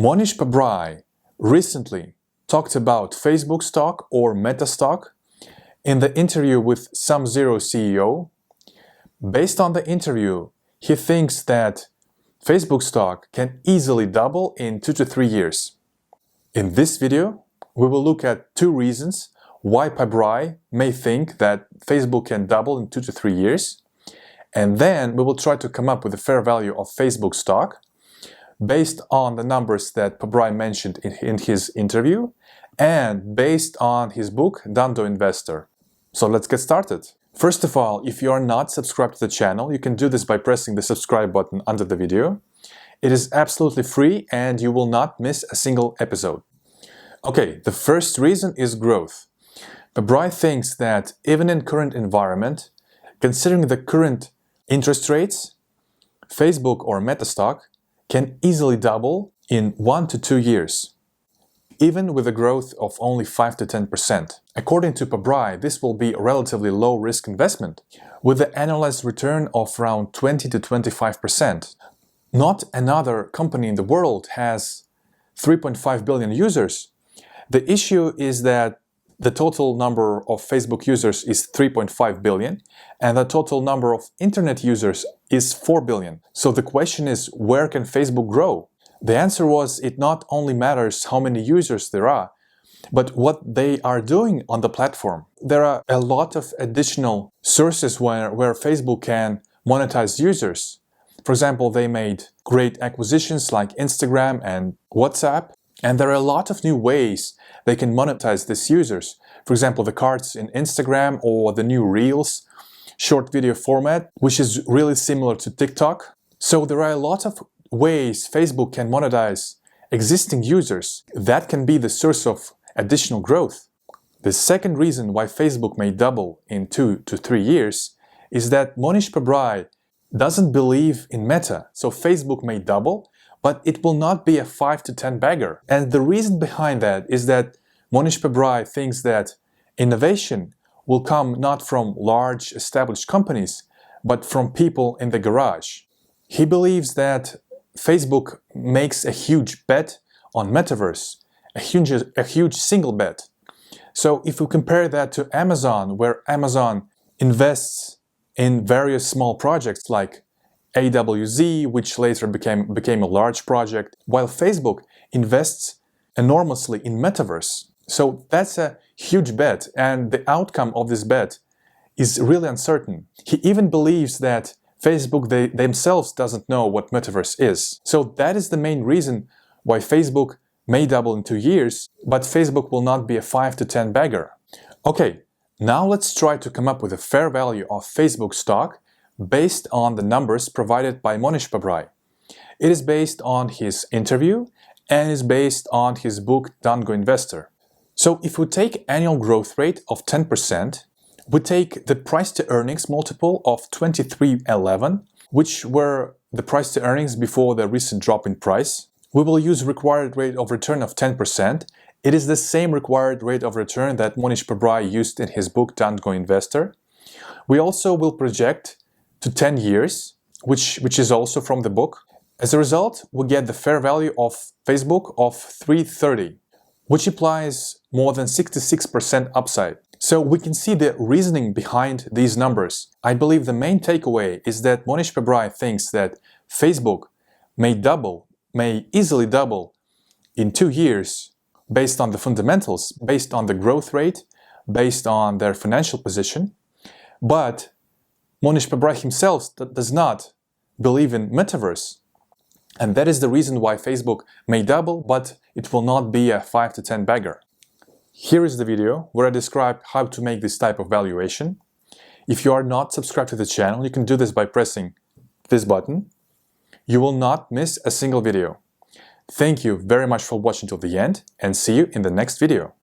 Mohnish Pabrai recently talked about Facebook stock or Meta stock in the interview with SumZero CEO. Based on the interview, he thinks that Facebook stock can easily double in 2 to 3 years. In this video, we will look at 2 reasons why Pabrai may think that Facebook can double in 2 to 3 years, and then we will try to come up with the fair value of Facebook stock based on the numbers that Pabrai mentioned in his interview and based on his book Dando Investor. So let's get started. First of all, if you are not subscribed to the channel, you can do this by pressing the subscribe button under the video. It is absolutely free and you will not miss a single episode. Okay, the first reason is growth. Pabrai thinks that even in current environment, considering the current interest rates, Facebook or Meta stock can easily double in 1 to 2 years, even with a growth of only 5 to 10%. According to Pabrai, this will be a relatively low-risk investment, with an annualized return of around 20 to 25%. Not another company in the world has 3.5 billion users. The issue is that the total number of Facebook users is 3.5 billion and the total number of internet users is 4 billion. So the question is, where can Facebook grow? The answer was, it not only matters how many users there are, but what they are doing on the platform. There are a lot of additional sources where Facebook can monetize users. For example, they made great acquisitions like Instagram and WhatsApp, and there are a lot of new ways they can monetize these users. For example, the cards in Instagram or the new Reels, short video format, which is really similar to TikTok. So there are a lot of ways Facebook can monetize existing users. That can be the source of additional growth. The second reason why Facebook may double in 2 to 3 years is that Mohnish Pabrai doesn't believe in Meta. So Facebook may double, but it will not be a 5 to 10 bagger. And the reason behind that is that Mohnish Pabrai thinks that innovation will come not from large established companies, but from people in the garage. He believes that Facebook makes a huge bet on metaverse, a huge single bet. So if we compare that to Amazon, where Amazon invests in various small projects like AWZ, which later became a large project, while Facebook invests enormously in metaverse. So that's a huge bet, and the outcome of this bet is really uncertain. He even believes that Facebook themselves doesn't know what metaverse is. So that is the main reason why Facebook may double in 2 years, but Facebook will not be a 5 to 10 bagger. Okay, now let's try to come up with a fair value of Facebook stock based on the numbers provided by Mohnish Pabrai. It is based on his interview and is based on his book Dando Investor. So if we take annual growth rate of 10%, we take the price to earnings multiple of 23.11, which were the price to earnings before the recent drop in price. We will use required rate of return of 10%. It is the same required rate of return that Mohnish Pabrai used in his book Dando Investor. We also will project to 10 years, which is also from the book. As a result, we get the fair value of Facebook of 330, which implies more than 66% upside. So we can see the reasoning behind these numbers. I believe the main takeaway is that Mohnish Pabrai thinks that Facebook may easily double in 2 years based on the fundamentals, based on the growth rate, based on their financial position. But Mohnish Pabrai himself does not believe in metaverse. And that is the reason why Facebook may double, but it will not be a 5 to 10 bagger. Here is the video where I describe how to make this type of valuation. If you are not subscribed to the channel, you can do this by pressing this button. You will not miss a single video. Thank you very much for watching till the end and see you in the next video.